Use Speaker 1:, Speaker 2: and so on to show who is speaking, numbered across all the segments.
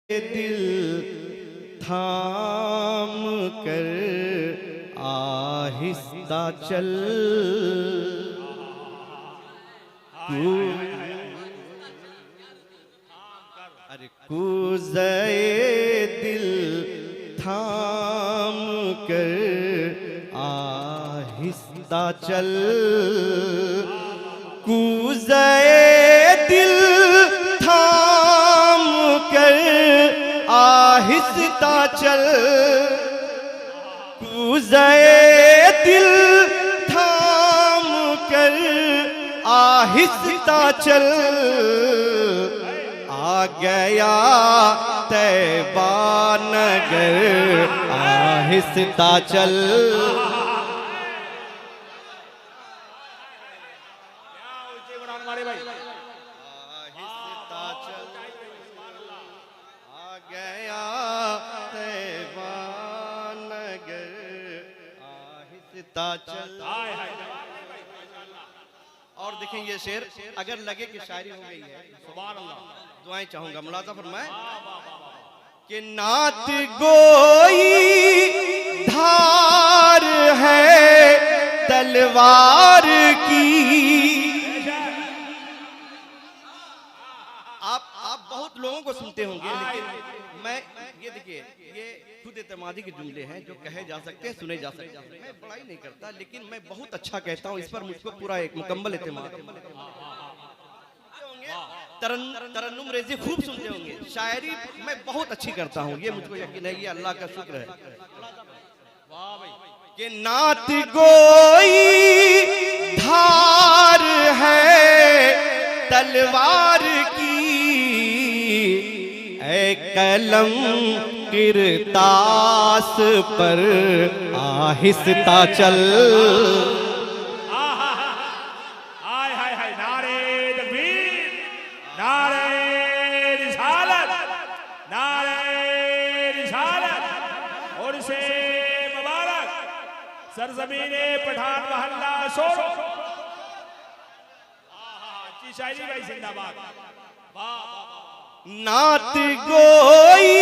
Speaker 1: दिल थाम कर आहिस्ता चल, अरे कूज़े दिल थाम कर आहिस्ता चल, कूज़े दिल थाम कर आहिस्ता चल, कूज़े दिल थाम कर आहिस्ता चल, आ गया तैबा नगर आहिस्ता चल। आहिस्ता चल, आ गया तैबा नगर आहिस्ता चल। और देखें ये शेर, अगर लगे कि शायरी हो गई है, सुभान अल्लाह, दुआएं चाहूंगा। मुलाजा फरमाए कि नात गोई धार है तलवार की। आप बहुत लोगों को सुनते होंगे, लेकिन मैं ये देखिए, ये खुद एतमादी के जुमले हैं जो कहे जा सकते हैं, सुने जा सकते हैं। मैं बड़ाई नहीं करता, लेकिन मैं बहुत अच्छा कहता हूँ, इस पर मुझको पूरा एक मुकम्मल एतमाद। तरन्नुम रेज़ी खूब सुनते होंगे, शायरी मैं बहुत अच्छी करता हूँ, ये मुझको यकीन है, ये अल्लाह का शुक्र है। कि नात गोई धार है तलवार की, ऐ कलम किरतास पर आहिस्ता चल।
Speaker 2: सरज़मीने पठान महल्ला सोरो, शायरी भाई जिंदाबाद।
Speaker 1: नात गोई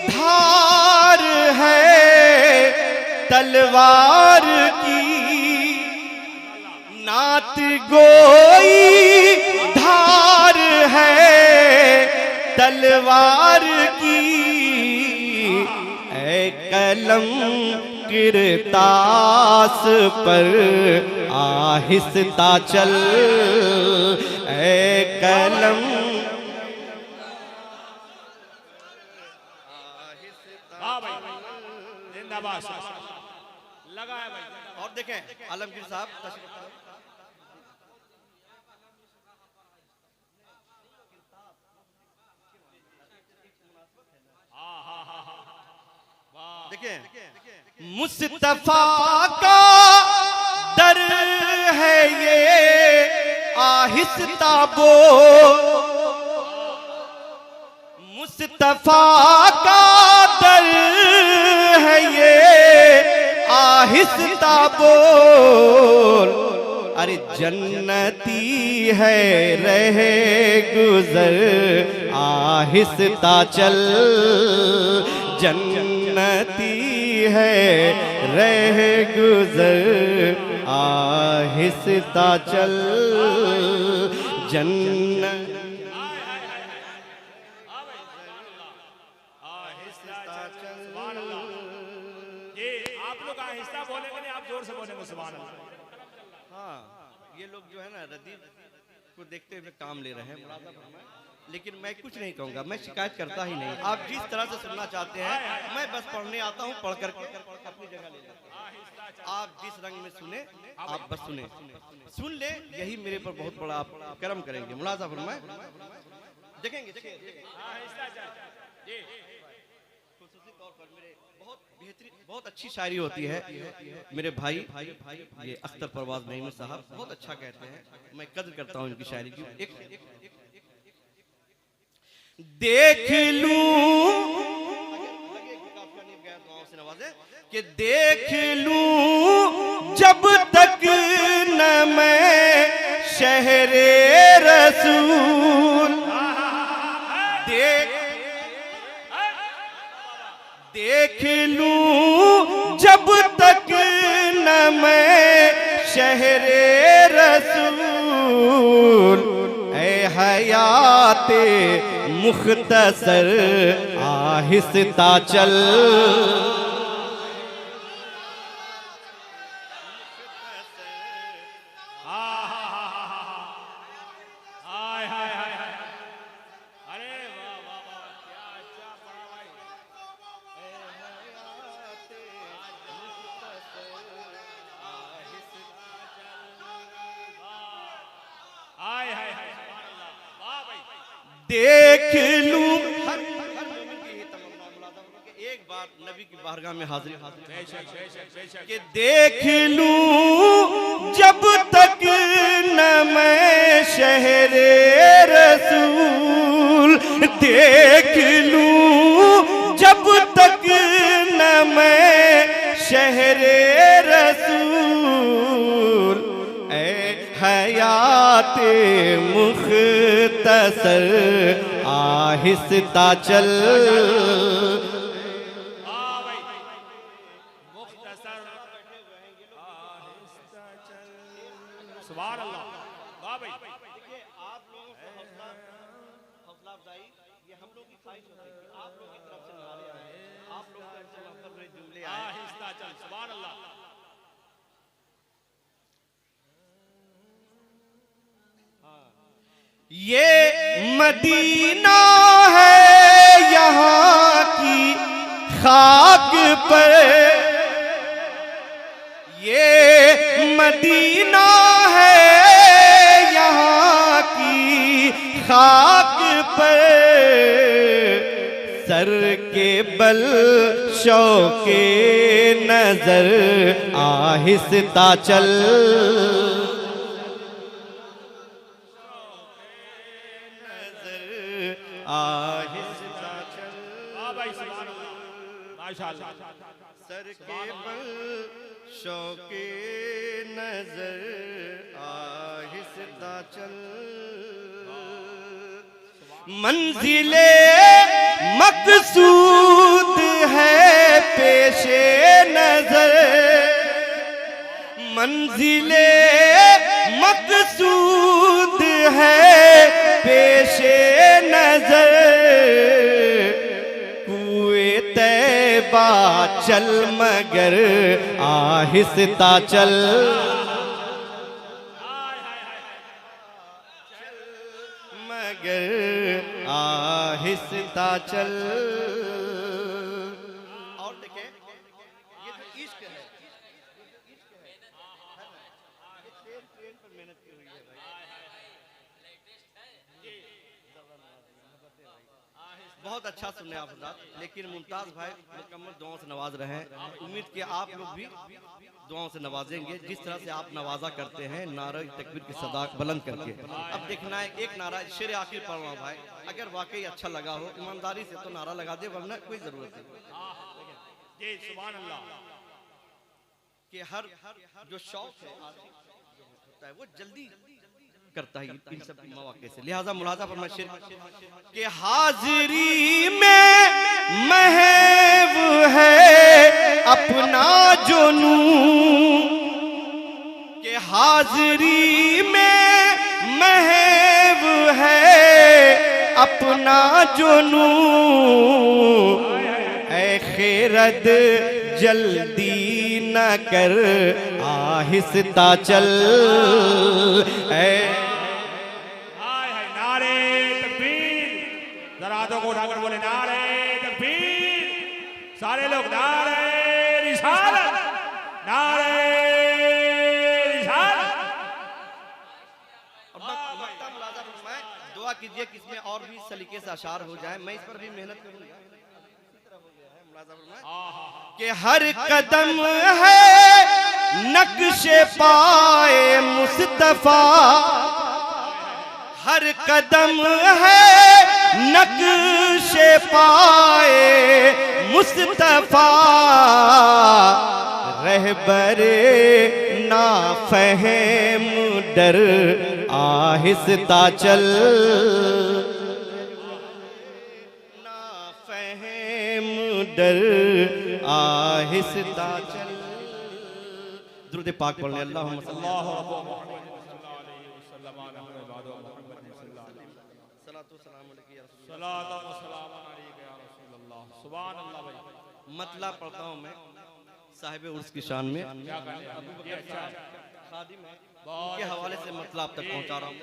Speaker 1: धार है तलवार की, नात गोई धार है तलवार की, ऐ कलम किरतास पर आहिस्ता चल, ऐ कलम
Speaker 2: लगा है भाई।
Speaker 1: और देखें आलमगीर साहब, देखें मुस्तफा का दर है ये आहिस्ता बोल, मुस्तफा का दर है ये आहिस्ता बोल, अरे जन्नती है रहे गुजर आहिस्ता चल, जन्नती है रह गुजर आहिस्ता चल, जन्नत आहिस्ता चल।
Speaker 2: ये आप लोग आहिस्ता बोलेंगे नहीं, आप जोर से बोलेंगे सुभान अल्लाह।
Speaker 1: हाँ, ये लोग जो है ना रदीफ को देखते हुए काम ले रहे हैं, लेकिन मैं कुछ नहीं कहूँगा, मैं शिकायत करता ही नहीं। आप जिस तरह से सुनना चाहते हैं, मैं बस पढ़ने आता हूँ, पढ़ कर अपनी जगह ले जाता हूँ। आप जिस रंग में सुने, आप बस सुने, सुन ले, यही मेरे पर बहुत बड़ा आप कर्म करेंगे। मुलाजा फरमाए, देखेंगे खुसूसी तौर पर मेरे बहुत बेहतरीन, बहुत अच्छी शायरी होती है। मेरे भाई ये अख्तर परवाज नईमी साहब बहुत अच्छा कहते हैं, मैं कद्र करता हूँ इनकी शायरी की। देख लूं कि देख लूं जब तक न मैं शहरे रसूल, देख देख लूं जब तक न मैं शहरे रसूल, ऐ हयाते मुख्तसर आहिस्ता चल।
Speaker 2: हाय हाय हाय हाय, अरे वाह वाह वाह, क्या अच्छा पढ़ा भाई। हाय हाय हाय, वाह भाई।
Speaker 1: देख लूं हर मोमिन की यही तमन्ना मुलाज़ा कि एक बार नबी की बारगाह में हाजिर
Speaker 2: बेशक बेशक बेशक,
Speaker 1: कि देख लूं जब तक न मैं शहरे रसूल, देख लूं जब तक न मैं शहरे रसूल, ऐ हयाते मुख्तसर आहिस्ता चल।
Speaker 2: सुभान अल्लाह, वाह भाई।
Speaker 1: देखिए आप लोगों को हौसला अफजाई ये हम लोग की ख्वाहिश होती है कि आप लोग की तरफ से नारे आए, आप लोग की तरफ से मोहब्बत भरे जुमले आए।
Speaker 2: आहिस्ता चल, सुभान अल्लाह।
Speaker 1: ये मदीना है यहाँ की खाक पर, ये मदीना है यहाँ की खाक पर, सर के बल शौके नजर आहिस्ता चल। आहिस्ता चल,
Speaker 2: वाह भाई, सुभान अल्लाह, माशाअल्लाह।
Speaker 1: सर के बल शौके नजर आहिस्ता चल। मंजिले मकसूद है पेशे नजर, मंजिले मकसूद है पेशे नजर, कुए तैबा चल मगर आहिस्ता चल। मगर आहिस्ता चल। और देखें ये जो इश्क है, ट्रेन पर मेहनत की हुई है भाई। बहुत अच्छा सुने आप हज़रात, लेकिन मुमताज भाई मुकम्मल दुआओं से नवाज रहे हैं। उम्मीद कि आप लोग भी दुआओं से नवाजेंगे जिस तरह से आप नवाजा करते हैं नारा तकबीर की सदा बुलंद करके। अब देखना है एक नारा शेर आखिर पढ़ रहा हूं भाई, अगर वाकई अच्छा लगा हो ईमानदारी से तो नारा लगा दे, वरना कोई जरूरत नहीं।
Speaker 2: जी सुभान अल्लाह।
Speaker 1: कि हर जो शौक है होता है वो जल्दी करता है इन सब मौके से, लिहाजा मुलाजा फरमाए शेर कि हाजिरी में महव है अपना जुनू, कि हाजिरी में महव है अपना जुनू, ऐ खैरत जल्दी न कर आहिस्ता चल।
Speaker 2: नारे तकबीर, जरा हाथों को उठाकर बोले नारे तकबीर। सारे लोग नारे रिसालत, नारे रिसालत।
Speaker 1: दुआ कीजिए कि इसमें और भी सलीके से अशार हो जाए, मैं इस पर भी मेहनत करूंगा। कि हर कदम है नक्शे पाए मुस्तफा, हर कदम है नक्शे पाए मुस्तफा, रहबरे ना फहम डर आहिस्ता चल। ना फहम डर आहिस्ता चल। दुरूद पाक पढ़ने अल्लाहुम्मा सल्ली मतलब पढ़ता हूँ मैं साहिब उर्स की शान में खादिम है, उनके हवाले से मतलब आप तक पहुँचा रहा हूँ।